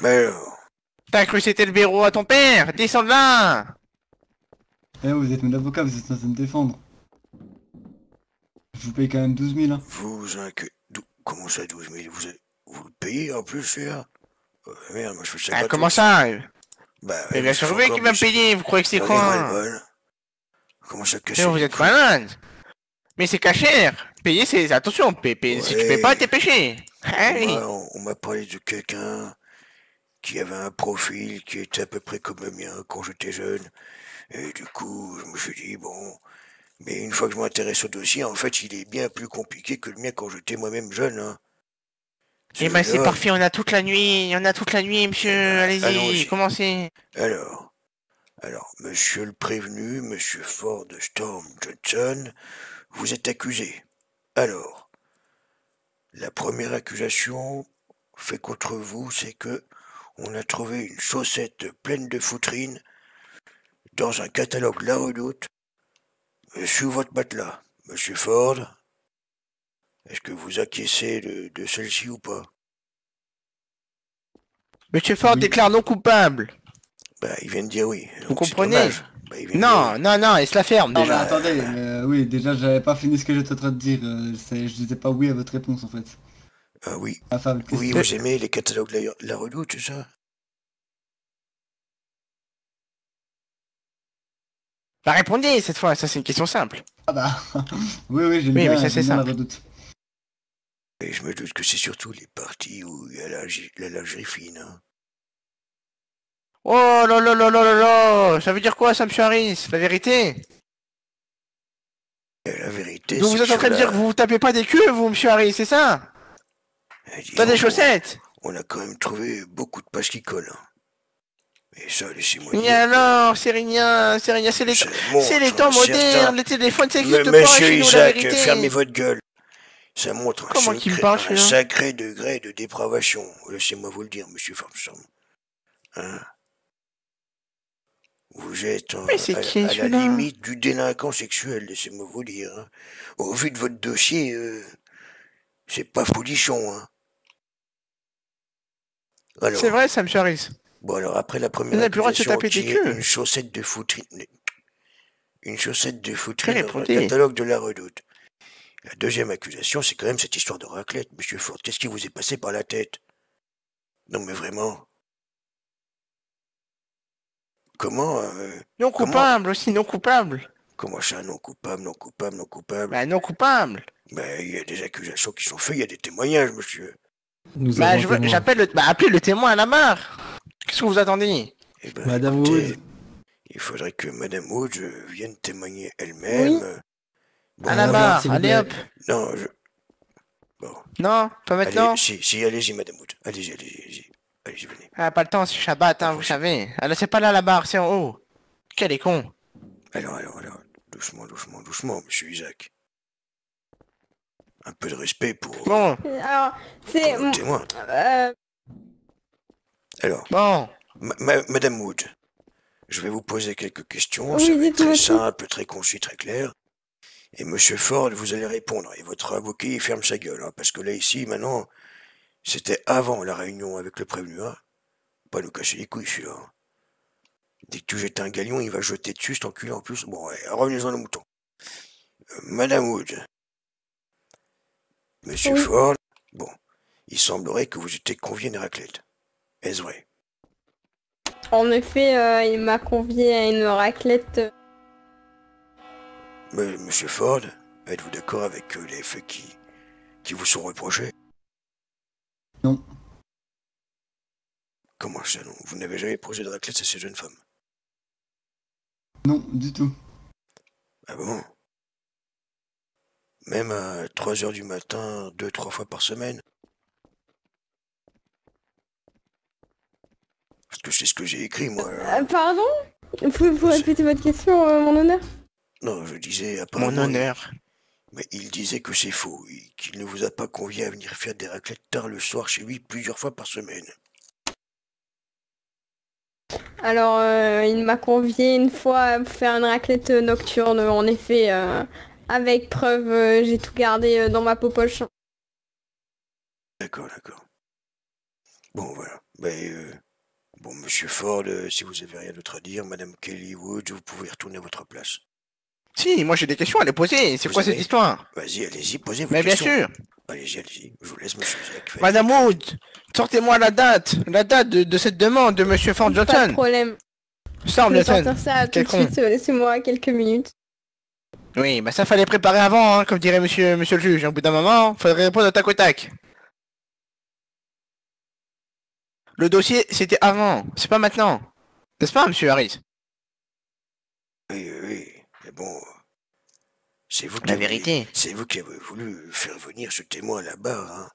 Mais alors, T'as cru que c'était le bureau à ton père? Descends de là! Eh, vous êtes mon avocat, vous êtes censé me défendre. Je vous paye quand même 12 000, hein. vous inquiétez... Comment ça, 12 000? Vous le payez en plus, celui-là? Merde, moi je fais ça Ah, gratos. comment ça? Bah, Mais bien sûr, c'est lui qui va me payer, vous croyez que c'est J'en ai ras le quoi? bol. Comment ça casse Mais vous êtes malade! Mais c'est caché! Payer, c'est... Attention, si tu payes pas, t'es péché! Ah oui! On m'a parlé de quelqu'un qui avait un profil qui était à peu près comme le mien quand j'étais jeune. Et du coup, je me suis dit, bon... Mais une fois que je m'intéresse au dossier, en fait, il est bien plus compliqué que le mien quand j'étais moi-même jeune, hein. Eh ben c'est parfait, on a toute la nuit, monsieur, allez-y, commencez. Alors, monsieur le prévenu, monsieur Ford Storm Johnson, vous êtes accusé. Alors, la première accusation fait contre vous, c'est que on a trouvé une chaussette pleine de foutrines dans un catalogue La Redoute sous votre matelas. Monsieur Ford, est-ce que vous acquiescez de celle-ci ou pas? Monsieur Ford déclare non coupable. Bah, il vient de dire oui. Vous comprenez? Bah, Non, et se la ferme Non, mais déjà. attendez, oui, déjà, j'avais pas fini ce que j'étais en train de dire. Je disais pas oui à votre réponse, en fait. Ah oui. Affable, Oui, vous aimez les catalogues La Redoute, c'est ça? Bah répondez cette fois, ça c'est une question simple. Ah bah, oui, j'aime Oui, bien, mais ça, c'est j'aime bien La simple. Redoute. Et je me doute que c'est surtout les parties où il y a la lingerie fine, hein. Oh là là là là là là, ça veut dire quoi ça, monsieur Harris? La vérité? Et la vérité, Donc c'est vous êtes en train de dire que vous vous tapez pas des queues, vous, monsieur Harris, c'est ça? T'as des chaussettes? On a quand même trouvé beaucoup de pages qui collent, hein. Et ça, laissez-moi Et dire. alors, c'est rien, c'est les temps modernes, les téléphones, ça existe pas Monsieur chez nous, la Isaac, vérité. fermez votre gueule. Ça montre Comment qu'il me parle, un celui-là? sacré degré de dépravation. Laissez-moi vous le dire, monsieur Farmstrom. Hein? Vous êtes Mais c'est qui, à la celui-là? limite du délinquant sexuel, laissez-moi vous dire, hein. Au vu de votre dossier, c'est pas folichon, hein. Alors, C'est vrai ça, monsieur Harris. bon, alors après la On première n'a plus le droit de se accusation taper qui des est queues. une chaussette de foutrine Mais dans un répondez. catalogue de La Redoute. La deuxième accusation, c'est quand même cette histoire de raclette, monsieur Ford. Qu'est-ce qui vous est passé par la tête? Non mais vraiment. Comment Non coupable aussi, non coupable. Comment ça, non coupable, non coupable, non coupable? Bah non coupable. Ben, il y a des accusations qui sont faites, il y a des témoignages, monsieur. Bah j'appelle appelez le témoin à la barre. Qu'est-ce que vous attendez? Eh ben, Madame écoutez, Wood. il faudrait que Madame Wood vienne témoigner elle-même. Oui. Bon, À la Madame, barre, s'il vous allez plaît. hop. non, Non, pas maintenant. allez, si, allez-y, Madame Wood. Allez-y. Allez-y, venez. Ah, pas le temps, c'est Shabbat, hein, vous savez. Alors c'est pas là la barre, c'est en haut. Quel est con. Alors, doucement, monsieur Isaac. Un peu de respect pour Bon, Alors, c'est... le témoin. Euh, Alors, bon. Madame Wood, je vais vous poser quelques questions, Oui, ça va être dites-moi très tout. simple, très concis, très clair. Et monsieur Ford, vous allez répondre. Et votre avocat, il ferme sa gueule, hein, parce que là, ici, maintenant, c'était avant la réunion avec le prévenu, hein. Pas nous casser les couilles, celui-là, hein. Dès que tu jettes un galion, il va jeter dessus, cet enculé en plus. Bon, ouais, revenez-en au mouton. Madame Wood, monsieur Oui. Ford, bon, il semblerait que vous étiez convié à une raclette. Est-ce vrai? En effet, il m'a convié à une raclette. Mais, monsieur Ford, êtes-vous d'accord avec les faits qui vous sont reprochés? Non. Comment ça, non? Vous n'avez jamais posé de raclette à ces jeunes femmes? Non, du tout. Ah bon? Même à 3 heures du matin, 2-3 fois par semaine? Parce que c'est ce que j'ai écrit, moi. Pardon? Pouvez-vous répéter votre question, mon honneur? Non, je disais Mon apparemment... honneur. Mais il disait que c'est faux, qu'il ne vous a pas convié à venir faire des raclettes tard le soir chez lui plusieurs fois par semaine. Alors, il m'a convié une fois à faire une raclette nocturne, en effet, avec preuve, j'ai tout gardé dans ma poche. D'accord. Bon, voilà. Bon, monsieur Ford, si vous avez rien d'autre à dire, madame Kelly Wood, vous pouvez retourner à votre place. Si, moi j'ai des questions à les poser. C'est Vous quoi cette avez- histoire? Vas-y, allez-y, posez vos Mais bien questions. sûr. Allez-y. Je vous laisse, monsieur Jack. Madame Wood, sortez-moi la date de cette demande de monsieur Ford Pas de Johnson. problème. Ford Je vais Johnson. sortir ça tout Quel de suite, laissez-moi quelques minutes. Oui, bah ça fallait préparer avant, hein, comme dirait monsieur le juge. Au bout d'un moment, faudrait répondre au tac au tac. Le dossier, c'était avant, c'est pas maintenant. N'est-ce pas, monsieur Harris? Oui. Mais bon, c'est vous qui La avez- vérité. C'est vous qui avez voulu faire venir ce témoin là-bas, hein.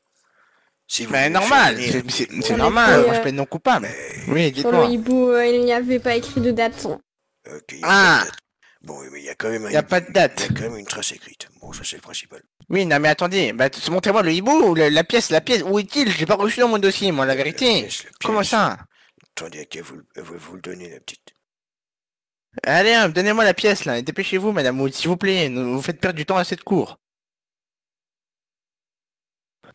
Si vous Mais voulez normal, faire venir un c'est témoin- normal, effet, moi je plaide non coupable. Mais- Oui, Sur le dites-moi. hibou, il n'y avait pas écrit de date. Ok, il y a Ah. pas de date. Bon, mais il y a quand même Y a pas de date. Il y a quand même une trace écrite. Bon, ça c'est le principal. Oui, non mais attendez, bah montrez-moi le hibou, ou la pièce, où est-il? J'ai pas reçu dans mon dossier, moi, la vérité. La pièce. Comment ça? Attendez, elle va vous le donner, la petite. Allez, hein, donnez-moi la pièce, là, et dépêchez-vous, madame Wood, s'il vous plaît, vous faites perdre du temps à cette cour.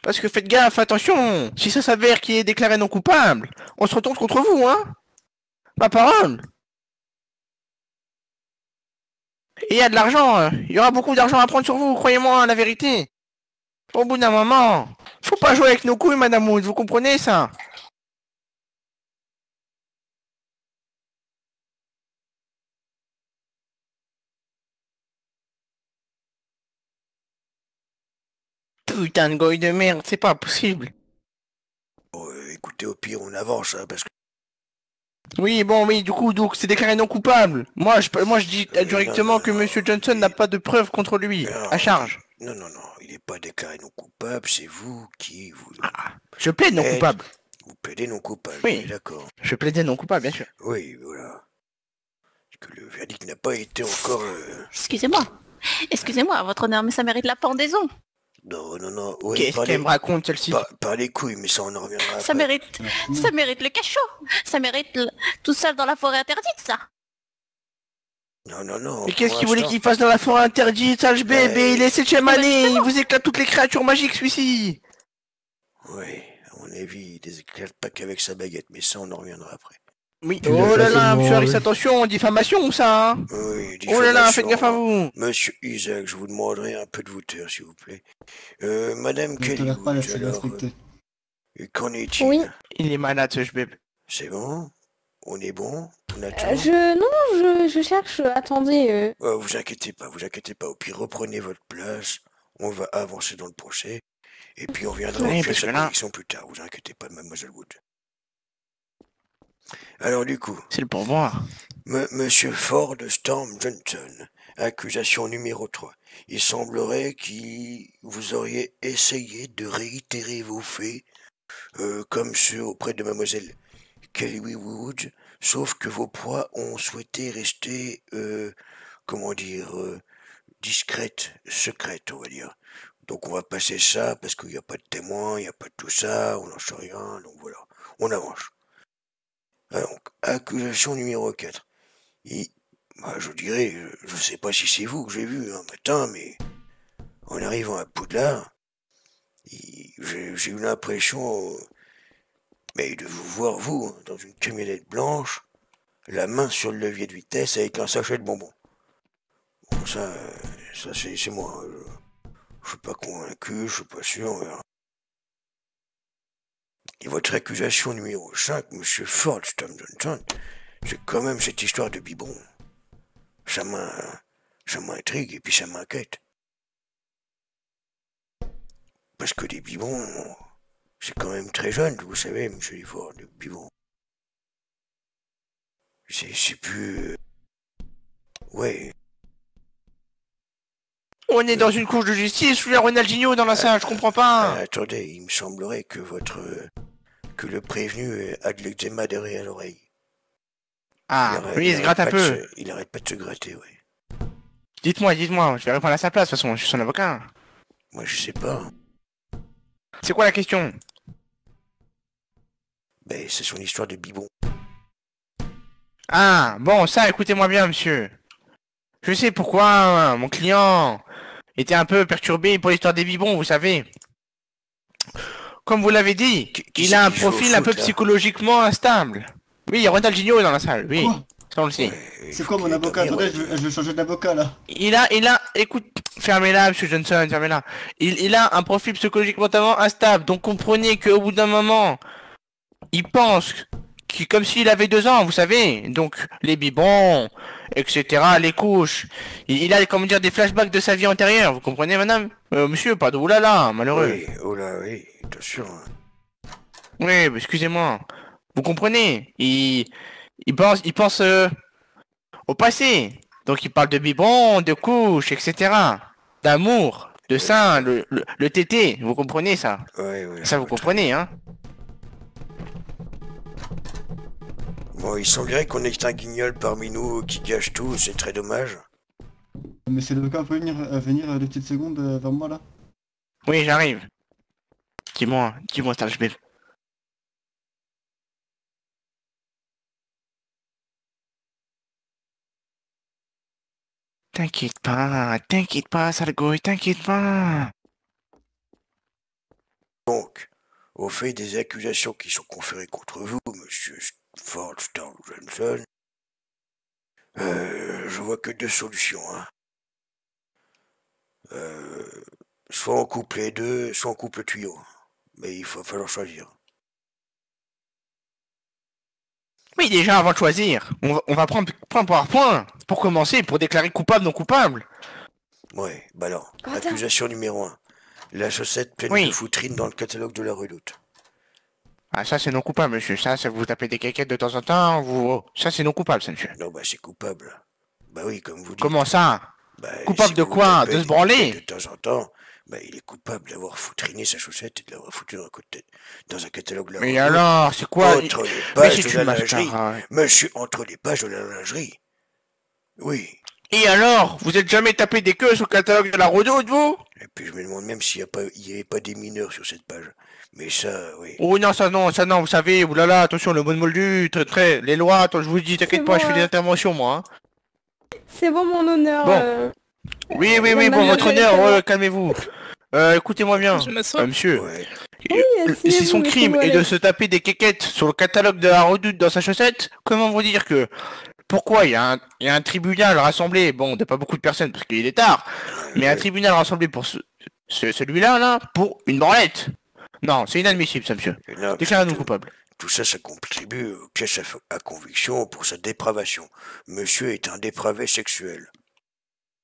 Parce que faites gaffe, attention, si ça s'avère qu'il est déclaré non coupable, on se retourne contre vous, hein. Ma parole. Et il y a de l'argent, il y aura beaucoup d'argent à prendre sur vous, croyez-moi, la vérité. Au bout d'un moment, faut pas jouer avec nos couilles, madame Wood, vous comprenez ça? Putain de goy de merde, c'est pas possible. Bon, écoutez, au pire, on avance, hein, parce que... Oui, bon, oui, du coup, donc c'est déclaré non coupable. Moi, je dis directement que monsieur Johnson n'a pas de preuves contre lui, à charge. Non, il n'est pas déclaré non coupable, c'est vous qui... Je plaide non coupable. Vous plaidez non coupable, Oui. d'accord. Je plaidais non coupable, bien sûr. Oui, voilà. Parce que le verdict n'a pas été encore... Excusez-moi, votre honneur, mais ça mérite la pendaison. Non, oui, Qu'est-ce qu'elle me raconte, celle-ci? Par les couilles, mais ça, on en reviendra Ça après. mérite le cachot. Ça mérite tout seul dans la forêt interdite, ça. Non. Mais qu'est-ce pour qu'il voulait l'instant- qu'il fasse dans la forêt interdite, sage bébé? Il est 7ème année, il vous éclate toutes les créatures magiques, celui-ci. Oui, à mon avis, il les éclate pas qu'avec sa baguette, mais ça, on en reviendra après. Oui. Il a Oh là placé là, le monsieur mot, Harris, oui. attention, diffamation, ça, hein? Oui, Oh là là, diffamation. faites gaffe à vous. Monsieur Isaac, je vous demanderai un peu de vous taire, s'il vous plaît. Madame Je ne Kelly tolère pas la Wood, alors, respecter. qu'en est-il? Oui. Il est malade, ce bébé. C'est bon? On est bon? On attend? Je cherche, attendez. Vous inquiétez pas. Au pire, reprenez votre place. On va avancer dans le procès. Et puis on viendra Oui, en parce pièce que à là- conviction plus tard. Vous inquiétez pas, mademoiselle Wood. Alors du coup, C'est le pourboire. Monsieur Ford Storm Johnson, accusation numéro 3. Il semblerait que vous auriez essayé de réitérer vos faits, comme ceux auprès de mademoiselle Kelly Wood, sauf que vos proies ont souhaité rester, discrètes, secrètes, on va dire. Donc on va passer ça, parce qu'il n'y a pas de témoins, il n'y a pas de tout ça, on n'en sait rien, donc voilà, on avance. Donc, accusation numéro 4. Je dirais, je sais pas si c'est vous que j'ai vu un matin, mais en arrivant à Poudlard, j'ai eu l'impression de vous voir, vous, dans une camionnette blanche, la main sur le levier de vitesse avec un sachet de bonbons. Bon, ça c'est moi. Je suis pas convaincu, je suis pas sûr, on verra. Et votre accusation numéro 5, monsieur Ford Storm Johnson, c'est quand même cette histoire de biberon. Ça m'intrigue et puis ça m'inquiète. Parce que les biberons, c'est quand même très jeune, vous savez, monsieur Ford, les biberons. C'est plus... Ouais. On est dans une course de justice, ou il y a Ronaldinho dans la salle, je comprends pas. Attendez, il me semblerait que que le prévenu a de l'eczéma derrière l'oreille. Ah, oui, il se gratte un peu. Il arrête pas de se gratter, ouais. Dites-moi, je vais répondre à sa place, de toute façon, je suis son avocat. Moi, je sais pas. C'est quoi la question? C'est son histoire de biberon. Ah, bon, ça, écoutez-moi bien, monsieur. Je sais pourquoi mon client était un peu perturbé pour l'histoire des biberons, vous savez. comme vous l'avez dit, il a un profil un peu psychologiquement instable. Oui, il y a Ronaldinho dans la salle, oui. Quoi? Ça on le sait. Ouais, C'est quoi mon avocat? Attendez, je vais changer d'avocat là. Écoute, fermez-la, monsieur Johnson, fermez-la. Il a un profil psychologiquement instable, donc comprenez qu'au bout d'un moment, il pense comme s'il avait 2 ans, vous savez. Donc, les biberons, etc., les couches. Il a, comment dire, des flashbacks de sa vie antérieure, vous comprenez, madame? Monsieur, pas de oulala, malheureux. Oui, oh là, oui, attention. Oui, mais excusez-moi. Vous comprenez? Il pense au passé. Donc il parle de biberon, de couches, etc. D'amour, de sein, le tété. Vous comprenez ça? Ouais, ouais. Ça vous comprenez, hein? Bon, il semblerait qu'on ait un guignol parmi nous qui gâche tout, c'est très dommage. Monsieur l'avocat, vous pouvez venir 2 petites secondes vers moi là? Oui, j'arrive. Dis-moi, sage bébé. T'inquiète pas, Sargoy, t'inquiète pas. Donc, au fait des accusations qui sont conférées contre vous, monsieur Ford Storm Johnson, je vois que 2 solutions, hein. Soit on coupe les deux, soit on coupe le tuyau. Mais il va falloir choisir. Oui, déjà, avant de choisir, on va prendre point par point. Pour commencer, pour déclarer coupable, non coupable. Ouais, bah alors, Attends. accusation numéro 1. La chaussette pleine Oui. de foutrines dans le catalogue de la Redoute. Ah, ça, c'est non coupable, monsieur. Ça vous tapez des caquettes de temps en temps, ça, c'est non coupable, ça, monsieur. Non, bah c'est coupable. Bah oui, comme vous dites. Comment ça? Bah, Coupable si de vous quoi? tapez De se des branler? caquettes de temps en temps, bah il est coupable d'avoir foutriné sa chaussette et de l'avoir foutu dans un catalogue de la Mais Redoute. alors, c'est quoi? Entre les Mais pages c'est de une la lingerie. mascarade. Monsieur, entre les pages de la lingerie. Oui. Et alors? Vous êtes jamais tapé des queues sur le catalogue de la Redoute, vous? Et puis je me demande même s'il n'y avait pas des mineurs sur cette page. Mais ça, oui. Oh non, ça non, vous savez, oulala, attention, le bon moldu, les lois, attends, je vous dis, t'inquiète C'est pas, bon, je fais des interventions, moi. Hein. C'est bon mon honneur. Bon. Oui, pour mademoiselle votre honneur, Taylor. calmez-vous. Écoutez-moi bien, Je m'assois. monsieur. Ouais. Si son asseyez-vous, crime monsieur est de Wallet. se taper des quéquettes sur le catalogue de la Redoute dans sa chaussette, comment vous dire que... Pourquoi il y a un tribunal rassemblé, bon, de pas beaucoup de personnes parce qu'il est tard, mais un tribunal rassemblé pour celui-là, là, pour une branlette. Non, c'est inadmissible, ça, monsieur. Non, Déclarez-nous coupable. tout ça, ça contribue au piège à conviction pour sa dépravation. Monsieur est un dépravé sexuel.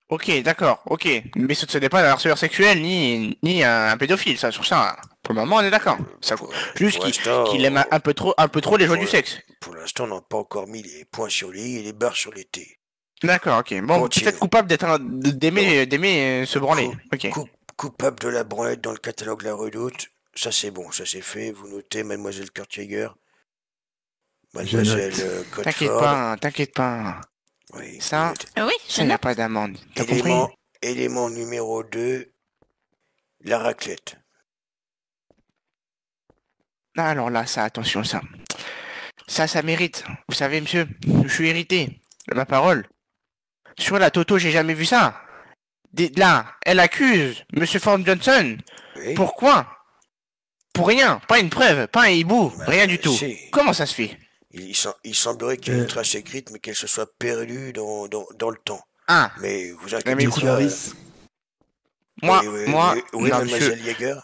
Ok, d'accord, ok. Mais ce n'est pas un harceleur sexuel ni un pédophile, ça, sur ça. Pour le moment, on est d'accord. Ça, juste qu'il aime un peu trop les joies du sexe. Pour l'instant, on n'a pas encore mis les points sur les i et les barres sur les t. D'accord, ok. Bon, Continue. peut-être coupable d'aimer se branler. Ok. Coupable de la branlette dans le catalogue de la Redoute. Ça, c'est bon, ça c'est fait. Vous notez, mademoiselle Kurtjäger. Mademoiselle T'inquiète pas. Oui, Ça, vous notez. Oui, ça n'y a pas d'amende. T'as compris? Élément numéro 2, la raclette. Ah, alors là, ça, attention, ça. Ça mérite. Vous savez, monsieur, je suis irrité de ma parole. Sur la Toto, j'ai jamais vu ça. Là, elle accuse Monsieur Ford Johnson. Oui. Pourquoi? Pour rien, pas une preuve, pas un hibou, Bah, rien du tout. si. Comment ça se fait? Il semblerait qu'il y ait une trace écrite, mais qu'elle se soit perdue dans le temps. Ah, Mais vous mais inquiétez écoute, pas. moi, Oui, non, mademoiselle monsieur. Jäger.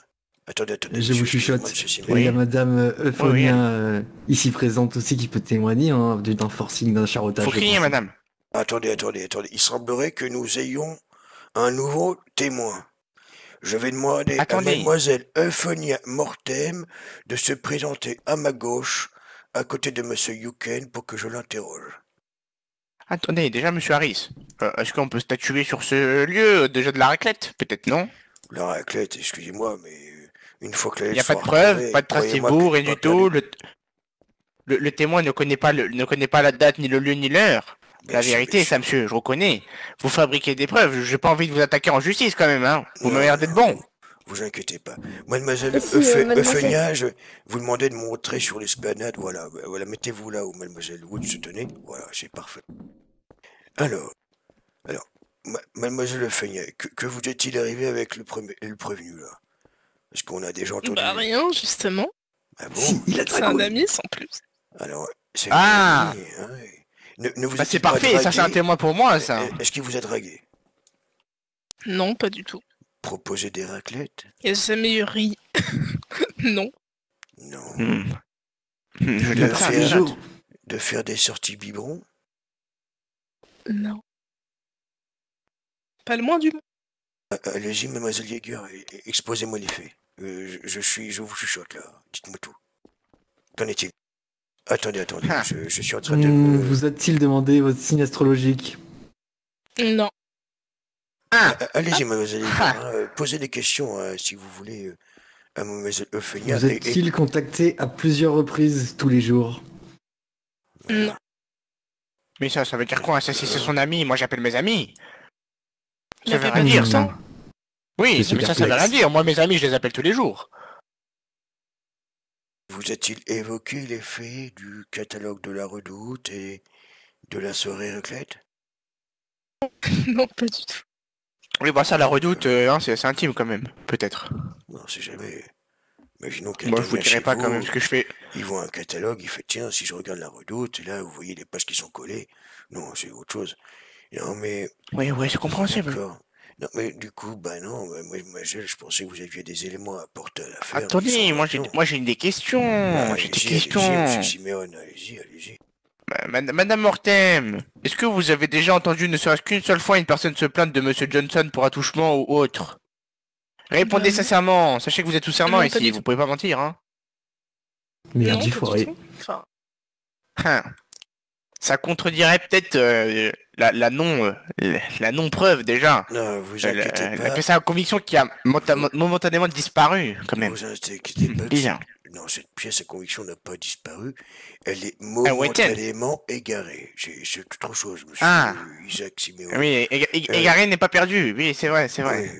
Attendez. Je vous monsieur, chuchote. monsieur Simon. Et il y a Oui. madame Euphonia Oui, ici présente aussi qui peut témoigner d'un forcing, d'un charottage. Faut je crier, pense. madame. Attendez. Il semblerait que nous ayons un nouveau témoin. Je vais demander Attendez. à mademoiselle Euphonia Mortem de se présenter à ma gauche, à côté de monsieur Yuken, pour que je l'interroge. Attendez, déjà, monsieur Harris, est-ce qu'on peut statuer sur ce lieu, déjà de la raclette? Peut-être non? La raclette, excusez-moi, mais une fois que la Il n'y a lettre pas de sera preuve, retrouvée, pas de trace croyez-moi hibou, que rien c'est du pas tout. perdu. Le témoin ne connaît pas la date, ni le lieu, ni l'heure. Bien La sûr, vérité, bien ça, monsieur, je reconnais. Vous fabriquez des preuves, j'ai pas envie de vous attaquer en justice quand même, hein. Vous Non, m'avez l'air d'être bon. Vous inquiétez pas. Mademoiselle Si, mademoiselle. Euphonia, je vous demandais de montrer sur l'esplanade, voilà, mettez-vous là où mademoiselle Wood se tenait, voilà, c'est parfait. Alors, mademoiselle Euphonia, que vous est-il arrivé avec le prévenu, là? Est-ce qu'on a déjà entendu? Bah rien, justement. Ah Si, bon? il a C'est un dragouillé. ami sans plus. Alors, c'est Ah. une amie, hein, et- Ne vous Bah a-t-il c'est pas parfait, ça c'est un dragué? témoin pour moi, ça. Est-ce qu'il vous a dragué? Non, pas du tout. Proposer des raclettes? Il n'y a jamais eu ri. Non. Non. Je Il l'ai le faire fait les un- jours. De faire des sorties biberons? Non. Pas le moins du monde. Allez-y, mademoiselle Jäger, exposez-moi les faits. Je vous chuchote là. Dites-moi tout. Qu'en est-il? Attendez, Ah. je suis en train de me... Vous a-t-il demandé votre signe astrologique? Non. Allez-y, mademoiselle Jäger, Ah. posez des questions si vous voulez à mademoiselle Euphénia. Vous êtes-il contacté à plusieurs reprises tous les jours? Non. Mais ça veut dire quoi? Ça, si c'est son ami, moi j'appelle mes amis. Il Ça a veut fait rien pas dire, tout ça. ça. Oui, Je suis mais ça veut rien perplexe. dire. Moi, mes amis, je les appelle tous les jours. Vous a-t-il évoqué les faits du catalogue de la Redoute et de la soirée raclette? Non, pas du tout. Oui, bah ça, la redoute, hein, c'est intime quand même, peut-être. Non, c'est jamais. Imaginons qu'un Moi, je vous vient dirai chez pas vous, quand même ce que je fais. il voit un catalogue, il fait tiens, si je regarde la Redoute, et là vous voyez les pages qui sont collées. Non, c'est autre chose. Non, mais Oui, c'est compréhensible. d'accord. Non, mais du coup, bah non, moi, je pensais que vous aviez des éléments à apporter à l'affaire. qui Attendez, sont moi maintenant. j'ai des questions. J'ai des Allez-y, questions. monsieur Simeone, allez-y. Madame Mortem, est-ce que vous avez déjà entendu ne serait-ce qu'une seule fois une personne se plaindre de Monsieur Johnson pour attouchement ou autre? Répondez Non. sincèrement. Sachez que vous êtes sous serment Non, pas ici, du vous tout. pouvez pas mentir, hein. Merde, Non, j'ai pas du foiré. tout. Enfin, Hein. Ça contredirait peut-être la non-preuve déjà. Non, vous inquiétez Elle pas. appelle ça la conviction qui a momentanément disparu, quand même. Vous inquiétez pas. Bien. Non, cette pièce à conviction n'a pas disparu. Elle est Ah, ouais, momentanément égarée. C'est autre chose, monsieur Ah. Isaac Simeone. Oui, Égaré n'est pas perdu. Oui, c'est vrai. Ouais,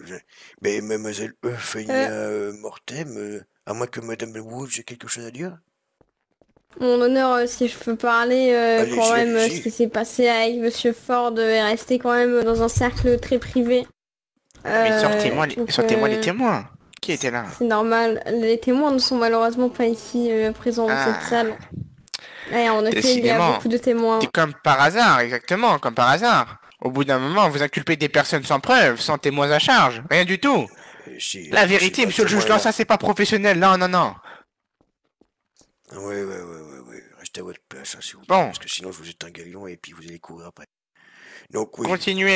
mais mademoiselle Euphénia Mortem, à moins que madame Wood ait quelque chose à dire? Mon honneur, si je peux parler, Allez-y, quand même, allez-y. ce qui s'est passé avec Monsieur Ford est resté quand même dans un cercle très privé. Mais sortez-moi Donc, les témoins. Qui était là? C'est normal. Les témoins ne sont malheureusement pas ici présents dans Ah. cette salle. Et en effet, il y a Décidément. beaucoup de témoins. C'est comme par hasard, exactement, comme par hasard. Au bout d'un moment, vous inculpez des personnes sans preuve, sans témoins à charge, rien du tout. Si, La vérité, si, monsieur le juge, témoin, non, ça c'est pas professionnel, non. Oui, restez à votre place, hein, s'il vous plaît, Bon. parce que sinon je vous êtes un galion et puis vous allez courir après. Donc oui.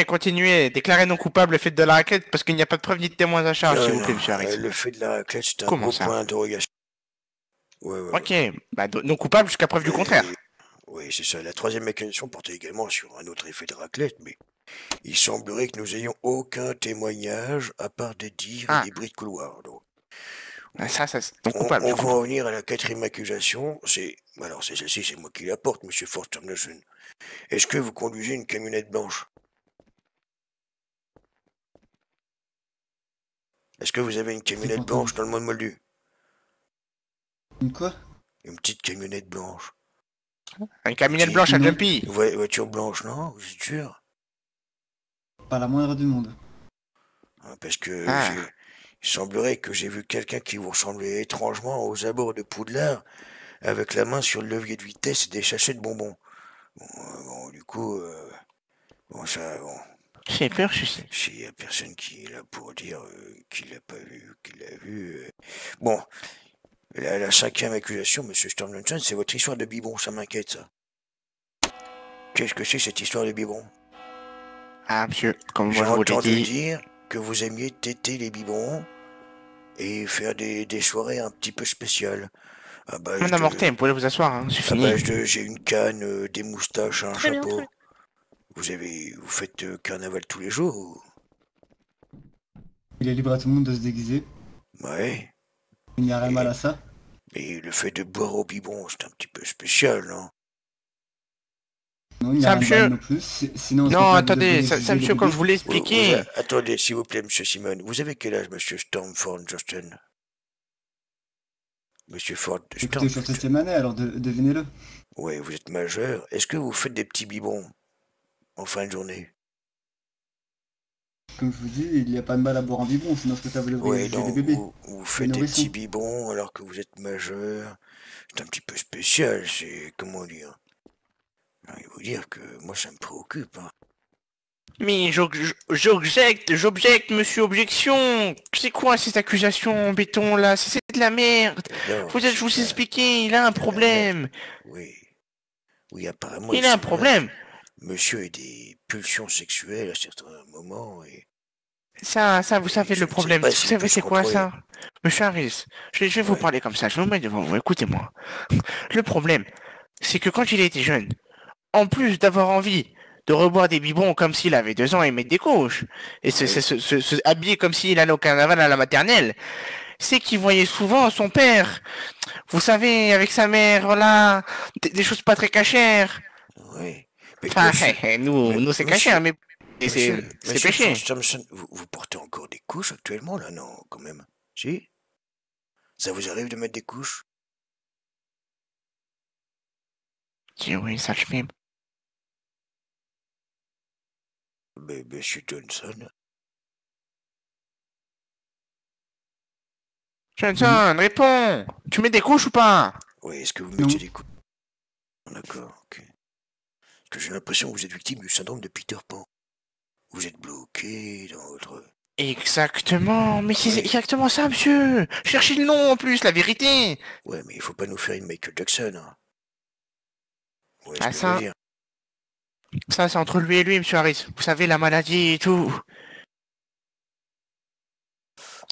Continuez, déclarez non coupable le fait de la raquette parce qu'il n'y a pas de preuve ni de témoins à charge, s'il vous plaît, Non, monsieur Harris. le fait de la raclette, c'est un Comment gros ça? point d'interrogation. Ouais. Ok, bah non coupable jusqu'à preuve du contraire. Oui, c'est ça. La troisième accusation portait également sur un autre effet de raclette, mais il semblerait que nous ayons aucun témoignage à part des dires Ah. et des bruits de couloir. Donc, Ça, c'est non on coupable. je va en comprends. venir à la quatrième accusation. C'est celle-ci, c'est moi qui la porte, monsieur Forsternussen. Est-ce que vous conduisez une camionnette blanche? Est-ce que vous avez une camionnette entendu. blanche dans le monde moldu? Une quoi? Une petite camionnette blanche. Une camionnette blanche à Non. Jumpy. Une voiture blanche, non? Vous êtes sûr? Pas la moindre du monde. Hein, parce que Ah. il semblerait que j'ai vu quelqu'un qui vous ressemblait étrangement aux abords de Poudlard, avec la main sur le levier de vitesse et des sachets de bonbons. Bon, du coup, bon, J'ai peur, je sais. s'il y a personne qui est là pour dire qu'il l'a pas vu, qu'il l'a vu. Bon, la cinquième accusation, monsieur Stormlinson, c'est votre histoire de biberon, ça m'inquiète, ça. Qu'est-ce que c'est cette histoire de biberon? Ah, monsieur, comme J'ai moi je vous l'ai entendu dit, dire que vous aimiez téter les biberons et faire des soirées un petit peu spéciales. À base Madame de- Mortem, vous pouvez vous asseoir, hein, c'est à fini. base de j'ai une canne, des moustaches, un Très bien, chapeau. très Vous faites carnaval tous les jours ou... Il est libre à tout le monde de se déguiser. Ouais, Il n'y a rien de mal à ça. mais le fait de boire au biberon, c'est un petit peu spécial, non? Non, il n'y Ça, a rien de monsieur mal non plus. Sinon, on serait Non, pas attendez, obligé de ça, juger monsieur, le comme bébé. je vous l'ai expliqué. Attendez, s'il vous plaît, monsieur Simon. Vous avez quel âge, monsieur Stormford Justin? Monsieur Ford Écoutez, je suis en 7ème année, alors devinez-le. Ouais, vous êtes majeur. Est-ce que vous faites des petits biberons en fin de journée? Comme je vous dis, il n'y a pas de mal à boire un biberon, sinon ce que ça veut dire Ouais, des non, bébés. vous faites des nourrissons. petits biberons alors que vous êtes majeur. C'est un petit peu spécial, c'est... comment dire? Je vais vous dire que moi ça me préoccupe, hein. Mais j'objecte, monsieur, objection. C'est quoi cette accusation en béton là? C'est de la merde. Non, Je vous ai c'est expliqué, il a un de la problème. Oui. Oui, apparemment, Il a un semblerait problème. que monsieur ait des pulsions sexuelles à certains moments et Ça, vous savez je le ne sais problème. pas Vous s'il savez peut se c'est quoi contrôler. ça? Monsieur Harris, je vais vous Ouais. parler comme ça, je vais vous mettre devant vous, écoutez-moi. Le problème, c'est que quand il était jeune, en plus d'avoir envie de reboire des biberons comme s'il avait 2 ans et mettre des couches, et se habiller comme s'il allait au carnaval à la maternelle, c'est qu'il voyait souvent son père, vous savez, avec sa mère, voilà, des choses pas très cachères. Oui. Mais Enfin, monsieur, nous c'est caché, hein, mais c'est monsieur péché. Force Thompson, vous portez encore des couches actuellement là? Non, quand même. Si? Ça vous arrive de mettre des couches? Oui, ça je m'aime. Mais monsieur Johnson, Johnson, réponds! Tu mets des couches ou pas? oui, est-ce que vous Non. mettez des couches? D'accord, ok. Parce que j'ai l'impression que vous êtes victime du syndrome de Peter Pan. Vous êtes bloqué dans votre... Exactement, mais c'est Oui. exactement ça, monsieur. Cherchez le nom en plus, la vérité. Ouais, mais il faut pas nous faire une Michael Jackson, hein. Vous voyez ce Ah que je ça, veux dire? ça c'est entre lui et lui, monsieur Harris. Vous savez, la maladie et tout.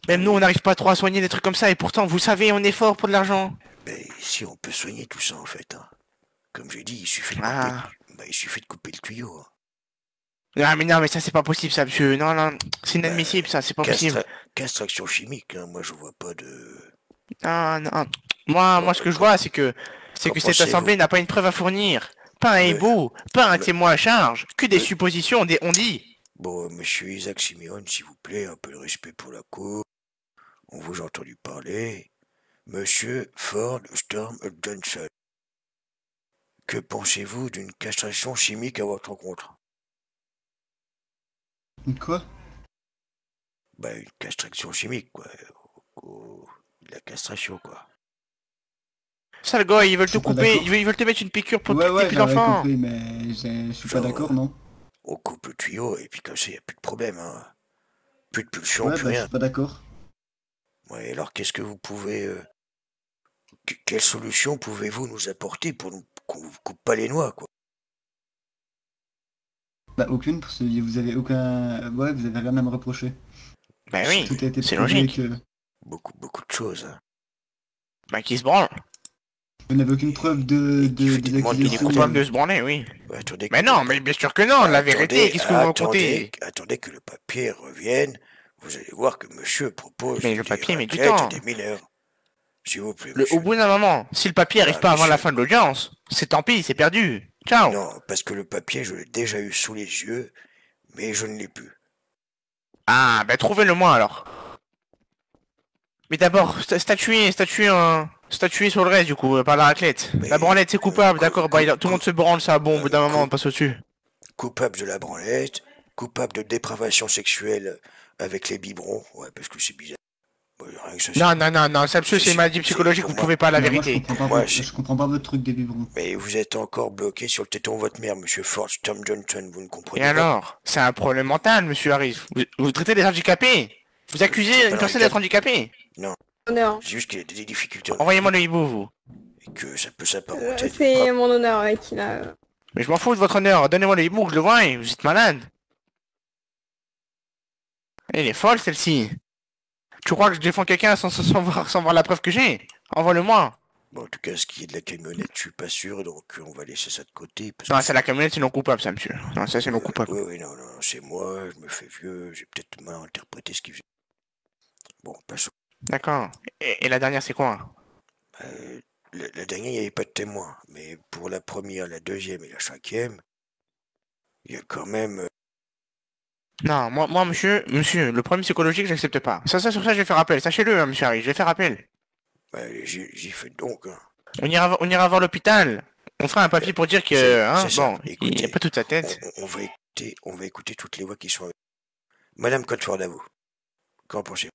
Même nous, on n'arrive pas trop à soigner des trucs comme ça, et pourtant, vous savez, on est fort pour de l'argent. Ben, ici, on peut soigner tout ça, en fait, hein. Comme j'ai dit, il suffit de couper, Ah. il suffit de couper le tuyau, hein. Ah mais non, mais ça c'est pas possible, ça, monsieur. Non, non, c'est inadmissible, ça, c'est pas possible. Castration chimique, hein. Moi, je vois pas de... Non, non. Moi, ce que je vois, c'est que cette pensez-vous? assemblée n'a pas une preuve à fournir. Pas un Mais- hibou, pas un mais- témoin à charge, que des mais- suppositions, des on dit. Bon, monsieur Isaac Simeon, s'il vous plaît, un peu de respect pour la cour. On vous a entendu parler. Monsieur Ford Storm Johnson. Que pensez-vous d'une castration chimique à votre rencontre? Quoi? Bah, une castration chimique, quoi. La castration, quoi. Sale gars, ils veulent Je te suis pas couper, d'accord. ils veulent te mettre une piqûre pour Ouais, tes ouais, pieds j'avais d'enfant. compris, mais je suis pas Genre, d'accord, non? On coupe le tuyau et puis comme ça, il n'y a plus de problème, hein. Plus de pulsion, Ouais, plus bah, je rien. suis pas d'accord. Ouais, alors qu'est-ce que vous pouvez... quelle solution pouvez-vous nous apporter pour qu'on vous coupe pas les noix, quoi? Bah, aucune, parce que vous avez aucun... Ouais, vous avez rien à me reprocher. Bah oui, Tout a été c'est prouvé logique. que... Beaucoup de choses, hein. Bah qui se branle. Vous n'avez aucune preuve des Effectivement, Il est accusations. coupable de se branler, oui. Ouais, attendez Mais que- non, mais bien sûr que non, la vérité, qu'est-ce que vous racontez? Attendez que le papier revienne. Vous allez voir que monsieur propose Mais le des papier met du raclettes temps. à des mineurs. S'il vous plaît, Au monsieur. bout d'un moment, si le papier arrive pas avant la monsieur. fin de l'audience, c'est tant pis, c'est perdu. Ciao. Non, parce que le papier, je l'ai déjà eu sous les yeux, mais je ne l'ai plus. Ah, bah trouvez-le-moi alors. Mais d'abord, statuez sur le reste du coup, par la raclette. Mais- La branlette c'est coupable, d'accord, bah tout le monde se branle ça, bon, au bout d'un moment on coupe- passe au-dessus. Coupable de la branlette, coupable de dépravation sexuelle avec les biberons. Ouais, parce que c'est bizarre. Bon, rien que ça, Non, ça monsieur c'est une maladie psychologique, vous pouvez pas la Mais moi, vérité. je comprends pas, Ouais, votre... si. je comprends pas votre truc des biberons. Mais vous êtes encore bloqué sur le téton de votre mère, monsieur Ford Tom Johnson, vous ne Et comprenez pas. alors? C'est un problème mental, monsieur Harris. Vous traitez des handicapés. Vous accusez C'est pas une un personne handicap. d'être handicapée. Honneur. C'est juste qu'il y a des difficultés en Envoyez-moi le hibou, vous. et que ça peut s'apparenter. C'est mon honneur qu'il a. Mais je m'en fous de votre honneur, donnez-moi le hibou que je le voie, vous êtes malade. Elle est folle celle-ci. Tu crois que je défends quelqu'un sans voir la preuve que j'ai? Envoie-le-moi. Bon, en tout cas, ce qui est de la camionnette, je suis pas sûr, donc on va laisser ça de côté. Parce Non, que c'est la camionnette, c'est non coupable, ça, monsieur. Non, ça, c'est non coupable. Oui, non, c'est moi, je me fais vieux, j'ai peut-être mal interprété ce qu'il faisait. Bon, passons. D'accord. Et la dernière, c'est quoi? La dernière, il n'y avait pas de témoin, mais pour la première, la deuxième et la cinquième, il y a quand même... Non, moi, monsieur, le problème psychologique, j'accepte pas. Ça, sur ça, je vais faire appel. Sachez-le, hein, monsieur Harry, je vais faire appel. J'y fais donc, hein. On ira voir l'hôpital. On fera un papier pour dire que, C'est hein, ça. bon, il Écoutez, n'y a pas toute sa tête. On va écouter toutes les voix qui sont avec. Madame Codford, à vous. Qu'en pensez-vous?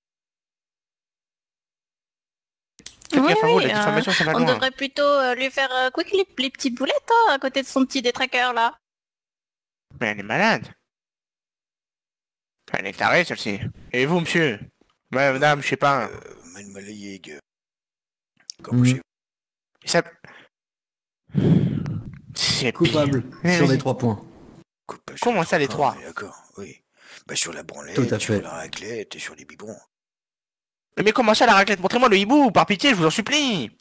Faites Oui, gaffe à vous, oui, la diffamation, ça va on loin. devrait plutôt lui faire quick les petites boulettes hein, à côté de son petit détraqueur là. Mais elle est malade. Elle est tarée, celle-ci. Et vous, monsieur? Ouais, madame, je sais pas. Mademoiselle Yeg, qu'en Mhm. pensez-vous? Ça... C'est Coupable pire. sur les 3 points. Coupable sur Comment ça, les points, trois? oui, d'accord, oui. Bah sur la branlette, Tout à sur fait. la raclette et sur les biberons. Mais comment ça, la raclette? Montrez-moi le hibou, par pitié, je vous en supplie.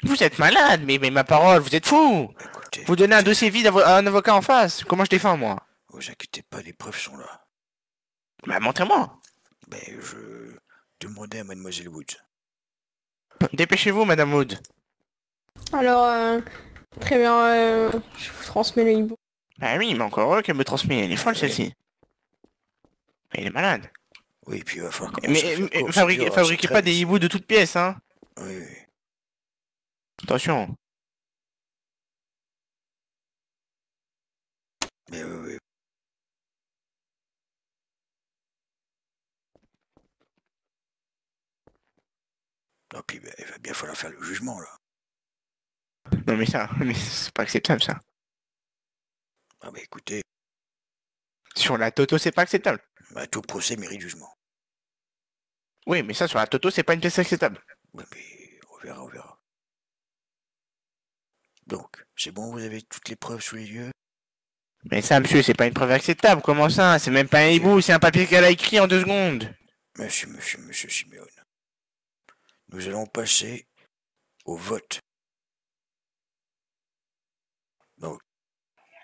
Vous êtes malade, mais ma parole, vous êtes fou. Écoutez, Vous donnez un dossier vide à un avocat en face. Comment je défends, moi? vous inquiétez pas, les preuves sont là. Bah, montrez-moi. Mais je demandais à Mademoiselle Woods. Dépêchez-vous, madame Wood. Alors, très bien, je vous transmets le hibou. Bah oui, mais encore heureux qu'elle me transmet. Elle est folle, celle-ci. Elle est malade. Oui, puis il va falloir commencer à faire Mais court, c'est fabriquez, dur, hein, fabriquez c'est pas très- des hiboux de toutes pièces, hein. Oui, oui. Attention. Mais oui, oui. Non, puis bah, il va bien falloir faire le jugement, là. Non mais ça, mais c'est pas acceptable ça. Ah bah écoutez, Sur la Toto, c'est pas acceptable. bah, tout procès mérite jugement. Oui, mais ça, sur la Toto, c'est pas une pièce acceptable. Ouais, mais on verra, on verra. Donc, c'est bon, vous avez toutes les preuves sous les yeux? Mais ça, monsieur, c'est pas une preuve acceptable. Comment ça? C'est même pas un hibou, c'est un papier qu'elle a écrit en 2 secondes. Monsieur Simeone. Nous allons passer au vote. Donc,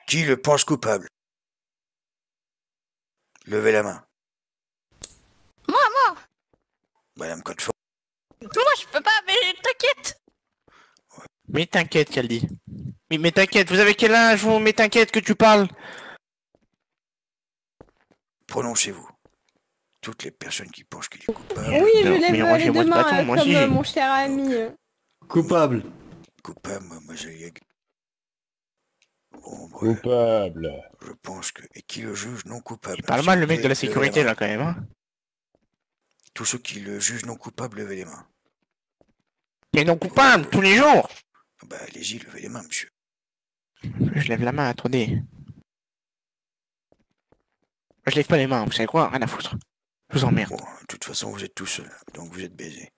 qui le pense coupable? Levez la main. Moi Madame Codefort. Moi je peux pas, mais t'inquiète. Mais t'inquiète, qu'elle dit. Mais t'inquiète, vous avez quel âge, vous? Mais t'inquiète que tu parles. Prononcez-vous. Toutes les personnes qui pensent qu'il est coupable. Oui, je non, lève mais Roger, les moi, deux ce mains bâton, moi comme aussi. mon cher ami. Coupable. Coupable, mademoiselle Yeg. Bon, bref, Coupable. je pense que... Et qui le juge non coupable? Il parle S'il mal, vous le mec plaît, de la levez sécurité, main. là, quand même, hein. Tous ceux qui le jugent non coupable, levez les mains. Mais non coupable, tous les jours. Bah allez-y, levez les mains, monsieur. Je lève la main, attendez. Je lève pas les mains, vous savez quoi? Rien à foutre. Je vous emmerde. Bon, de toute façon, vous êtes tout seul, donc vous êtes baisé.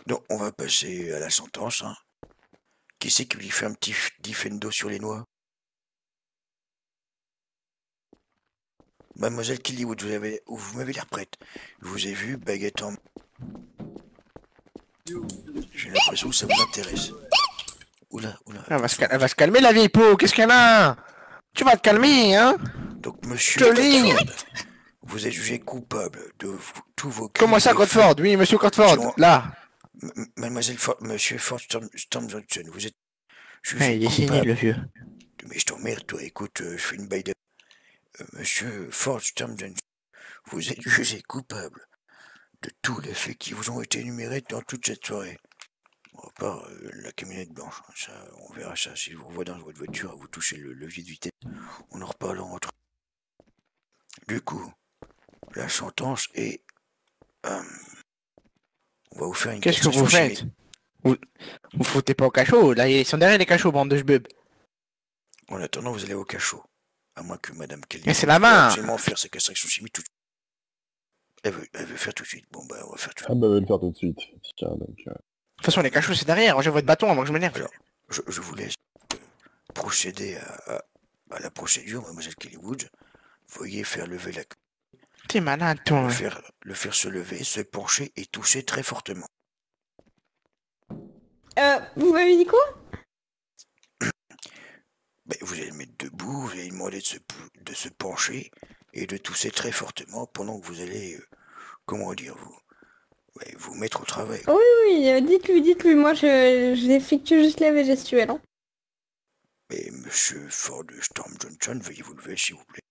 Donc, on va passer à la sentence, hein. Qui c'est qui lui fait un petit diffendo sur les noix? Mademoiselle Killywood, vous m'avez l'air prête. Je vous ai vu, baguette en... J'ai l'impression que ça vous intéresse. Oula. Elle va se calmer, la vieille peau, qu'est-ce qu'elle a? Tu vas te calmer, hein? Donc, monsieur Joli. Codeford, vous êtes jugé coupable de tous vos crimes. Comment ça, et Codeford? Oui, monsieur Codeford, Jean- là. Mademoiselle monsieur Ford Storm Johnson, vous êtes jugé Ouais, il est coupable. sénile, le vieux. Mais je t'emmerde, toi, écoute, je fais une baille de... Monsieur Ford Storm Johnson, vous êtes jugé coupable de tous les faits qui vous ont été énumérés dans toute cette soirée. Bon, à part la camionnette blanche, hein, ça, on verra ça. Si je vous revois dans votre voiture à vous toucher le levier de vitesse, on en reparlera entre. Du coup, la sentence est... on va vous faire une Qu'est-ce que vous castration faites? chimique. Vous foutez pas au cachot, là, ils sont derrière les cachots, bande de jbub. En attendant, vous allez au cachot. À moins que Madame Kelly Mais c'est la veuille main. absolument faire sa castration chimique tout de suite. Elle veut faire tout de suite. Bon, bah, on va faire tout de suite. Ah bah, on va le faire tout de suite. Tiens, donc... De toute façon, les cachots, c'est derrière. Rangez votre bâton avant que je m'énerve. Alors, je vous laisse procéder à la procédure, Mademoiselle Kelly Woods. Veuillez faire lever la queue, T'es malade, toi. le faire se lever, se pencher et tousser très fortement. Vous m'avez dit quoi? Ben, vous allez le mettre debout, vous allez lui demander de se pencher et de tousser très fortement pendant que vous allez, comment dire, vous mettre au travail. Oui, dites-lui, moi j'effectue juste la gestuelle. Hein. Mais monsieur Ford Storm Johnson, veuillez vous lever, s'il vous plaît.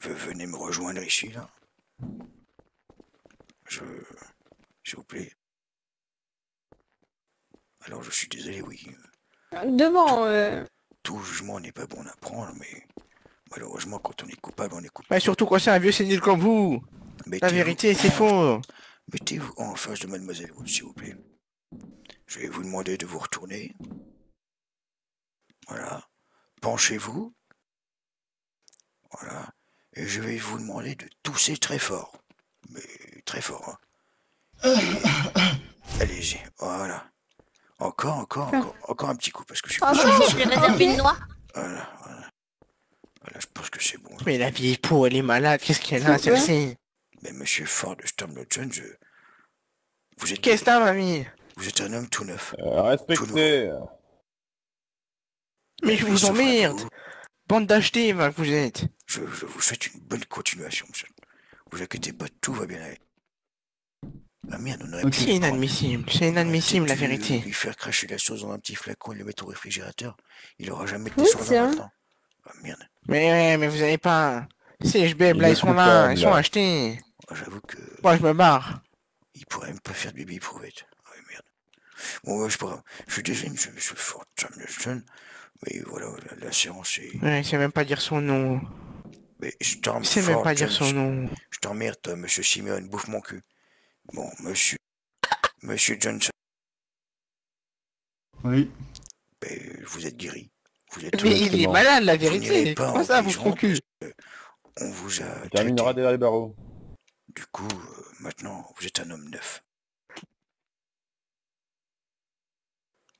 Venez me rejoindre ici, là. S'il vous plaît. Alors, je suis désolé, oui. Devant, Tout jugement n'est pas bon à prendre, mais Malheureusement, quand on est coupable, on est coupable. Mais surtout quand c'est un vieux sénile comme vous. La Mettez-vous- vérité, c'est faux. Mettez-vous en face de Mademoiselle Wood, s'il vous plaît. Je vais vous demander de vous retourner. Voilà. Penchez-vous. Voilà. Et je vais vous demander de tousser très fort. Mais très fort, hein. Allez-y. Voilà. Encore un petit coup, parce que je suis Ah pas bon sûr. Je lui réserve une noix. Voilà. Voilà, je pense que c'est bon. Mais la vieille peau, elle est malade. Qu'est-ce qu'elle a, celle-ci? Mais monsieur Ford de Storm Johnson, vous êtes... Qu'est-ce que t'as, mamie? Vous êtes un homme tout neuf. Respectez. Mais je vous Sauf à emmerde. vous, Bande d'acheter, va, que vous êtes. Je vous souhaite une bonne continuation, monsieur. Vous inquiétez pas, tout va bien aller. Ah merde, on aurait Ok. pu C'est le prendre. inadmissible. C'est inadmissible, la Peut-être vérité. lui faire cracher la sauce dans un petit flacon et le mettre au réfrigérateur. Il aura jamais de Oui, descendant c'est vrai. maintenant. Ah merde. Mais ouais, mais vous avez pas... C'est HBM, Il là, est ils sont là. coupable, Ils sont là. achetés. Moi, j'avoue que Moi, je me barre. il pourrait même pas faire de bibi éprouvette. Ah ouais, merde. Bon, ouais, c'est pas grave. Je suis désolé, monsieur Ford Johnson, mais voilà, la séance est... Ouais, il sait même pas dire son nom. Mais Storm Il sait même Ford pas dire son Johnson. nom. Je t'emmerde, toi, monsieur Simeon, bouffe mon cul. Bon, monsieur Johnson, Oui. ben, vous êtes guéri. Vous êtes Mais il est Exactement. malade, la Vous n'irez vérité. pas Comment en ça, vous prison prend cul? parce que on vous a On traité. terminera derrière les barreaux. Du coup, maintenant, vous êtes un homme neuf.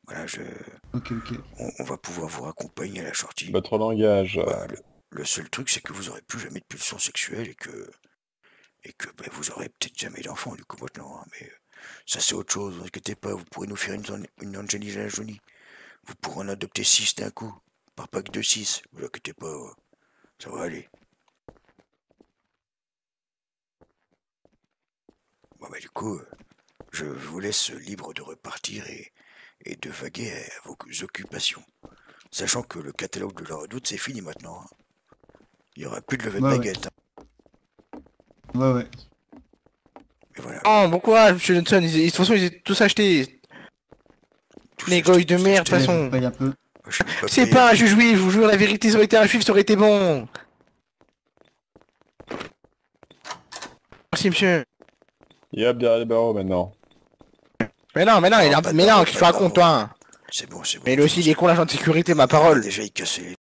Voilà, Ok. on va pouvoir vous raccompagner à la sortie. Votre langage. Voilà, le seul truc, c'est que vous aurez plus jamais de pulsion sexuelle et que ben, vous aurez peut-être jamais d'enfant du coup maintenant. Hein, mais ça, c'est autre chose. Ne vous inquiétez pas, vous pourrez nous faire une Angelina Jolie. Vous pourrez en adopter 6 d'un coup. Par pack de 6. Vous inquiétez pas, ça va aller. Bon, bah, du coup, je vous laisse libre de repartir et de vaguer à vos occupations. Sachant que le catalogue de la Redoute, c'est fini maintenant. Hein. Il n'y aura plus de levée de Ouais, baguette. Hein. Ouais. Mais voilà. Oh, bon courage, monsieur Johnson. De toute façon, ils étaient tous achetés. Tout Les ça, goy de tout ça, merde, de tout toute ça, façon. Paye un peu. je vais C'est payer. pas un juge juif, je vous jure, la vérité, ça aurait été un juif, ça aurait été bon. Merci, monsieur. Et hop, derrière les barreaux maintenant. Mais non, Non, il a... pas de mais non, barreau, qu'est-ce que tu pas de racontes, toi? C'est bon. Mais lui aussi, il est con, l'agent de sécurité, ma Ah, parole. déjà, il cassait les